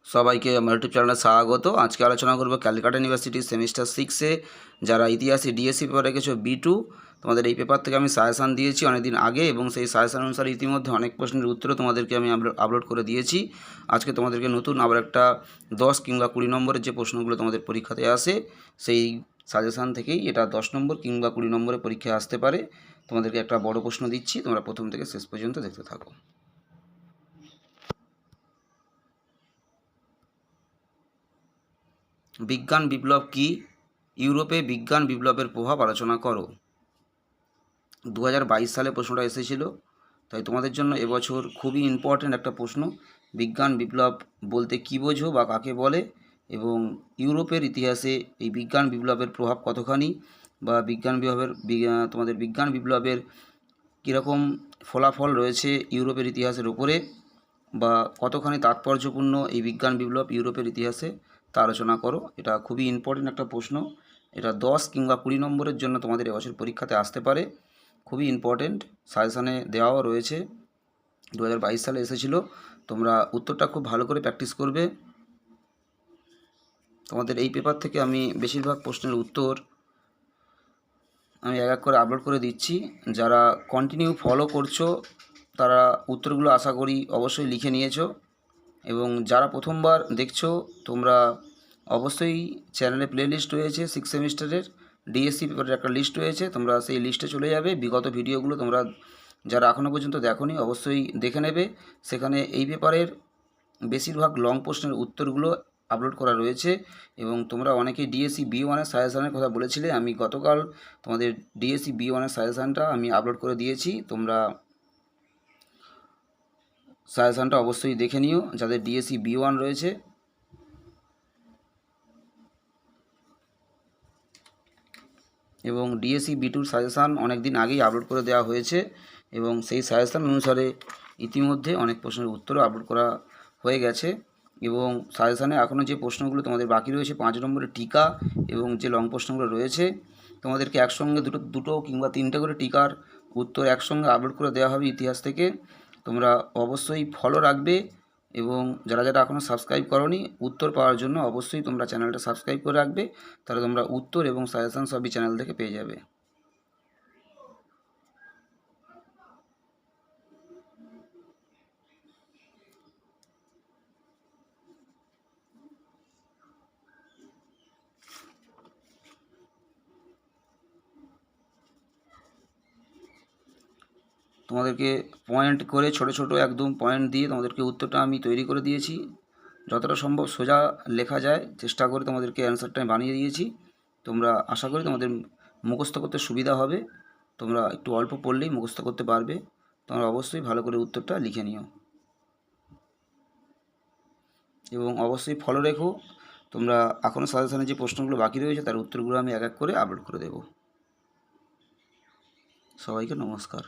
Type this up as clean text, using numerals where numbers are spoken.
সবাইকে আমার ইউটিউব চ্যানেলে স্বাগত। আজকে আলোচনা করব ক্যালকাটা ইউনিভার্সিটি সেমিস্টার 6-এ যারা ইতিহাসে ডিএসসি পেপার রেখেছো B2, তোমাদের এই পেপার থেকে আমি সাজেশান দিয়েছি অনেকদিন আগে এবং সেই সাজেশান অনুসারে ইতিমধ্যে অনেক প্রশ্নের উত্তরও তোমাদেরকে আমি আপলোড করে দিয়েছি। আজকে তোমাদেরকে নতুন আবার একটা 10 কিংবা 20 নম্বরের যে প্রশ্নগুলো তোমাদের পরীক্ষাতে আসে সেই সাজেশান থেকেই এটা 10 নম্বর কিংবা 20 নম্বরের পরীক্ষায় আসতে পারে। তোমাদেরকে একটা বড় প্রশ্ন দিচ্ছি, তোমরা প্রথম থেকে শেষ পর্যন্ত দেখতে থাকো। বিজ্ঞান বিপ্লব কি? ইউরোপে বিজ্ঞান বিপ্লবের প্রভাব আলোচনা করো। 2022 সালে প্রশ্নটা এসেছিল, তাই তোমাদের জন্য এবছর খুবই ইম্পর্ট্যান্ট একটা প্রশ্ন। বিজ্ঞান বিপ্লব বলতে কী বোঝো বা কাকে বলে, এবং ইউরোপের ইতিহাসে এই বিজ্ঞান বিপ্লবের প্রভাব কতখানি, বা তোমাদের বিজ্ঞান বিপ্লবের কীরকম ফলাফল রয়েছে ইউরোপের ইতিহাসের উপরে, বা কতখানি তাৎপর্যপূর্ণ এই বিজ্ঞান বিপ্লব ইউরোপের ইতিহাসে তা আলোচনা করো। এটা খুবই ইম্পর্টেন্ট একটা প্রশ্ন। এটা 10 কিংবা 20 নম্বরের জন্য তোমাদের এবছর পরীক্ষাতে আসতে পারে। খুবই ইম্পর্টেন্ট, সাজেশানে দেওয়াও রয়েছে, 2022 সালে এসেছিল। তোমরা উত্তরটা খুব ভালো করে প্র্যাকটিস করবে। তোমাদের এই পেপার থেকে আমি বেশিরভাগ প্রশ্নের উত্তর আমি এক এক করে আপলোড করে দিচ্ছি। যারা কন্টিনিউ ফলো করছো তারা উত্তরগুলো আশা করি অবশ্যই লিখে নিয়েছো, এবং যারা প্রথমবার দেখছো তোমরা অবশ্যই চ্যানেলে প্লে লিস্ট রয়েছে 6 সেমিস্টারের ডিএসসি পেপারের একটা লিস্ট রয়েছে, তোমরা সেই লিস্টে চলে যাবে। বিগত ভিডিওগুলো তোমরা যারা এখনও পর্যন্ত দেখোনি অবশ্যই দেখে নেবে। সেখানে এই পেপারের বেশিরভাগ লং প্রশ্নের উত্তরগুলো আপলোড করা রয়েছে, এবং তোমরা অনেকেই ডিএসসি B1-এর সাজেশানের কথা বলেছিলে। আমি গতকাল তোমাদের ডিএসসি B1-এর সাজেশানটা আমি আপলোড করে দিয়েছি, তোমরা সাজেশানটা অবশ্যই দেখে নিও যাদের ডিএসসি B1 রয়েছে। এবং ডিএসসি B2-র সাজেশান অনেক দিন আগেই আপলোড করে দেওয়া হয়েছে, এবং সেই সাজেশান অনুসারে ইতিমধ্যে অনেক প্রশ্নের উত্তরও আপলোড করা হয়ে গেছে। এবং সাজেশানে এখনও যে প্রশ্নগুলো তোমাদের বাকি রয়েছে 5 নম্বরের টিকা এবং যে লং প্রশ্নগুলো রয়েছে, তোমাদেরকে একসঙ্গে দুটো কিংবা 3টে করে টিকার উত্তর একসঙ্গে আপলোড করে দেওয়া হবে ইতিহাস থেকে। তোমরা অবশ্যই ফলো রাখবে, এবং যারা যারা এখনও সাবস্ক্রাইব করোনি উত্তর পাওয়ার জন্য অবশ্যই তোমরা চ্যানেলটা সাবস্ক্রাইব করে রাখবে, তাহলে তোমরা উত্তর এবং সাজেশান সবই চ্যানেল থেকে পেয়ে যাবে। তোমাদেরকে পয়েন্ট করে ছোট ছোট একদম পয়েন্ট দিয়ে তোমাদেরকে উত্তরটা আমি তৈরি করে দিয়েছি। যতটা সম্ভব সোজা লেখা যায় চেষ্টা করে তোমাদেরকে অ্যান্সারটা আমি বানিয়ে দিয়েছি। তোমরা আশা করি তোমাদের মুখস্থ করতে সুবিধা হবে, তোমরা একটু অল্প পড়লেই মুখস্থ করতে পারবে। তোমরা অবশ্যই ভালো করে উত্তরটা লিখে নিও, এবং অবশ্যই ফলো রেখো। তোমরা এখনও সাজেশানে যে প্রশ্নগুলো বাকি রয়েছে তার উত্তরগুলো আমি এক এক করে আপলোড করে দেব। সবাইকে নমস্কার।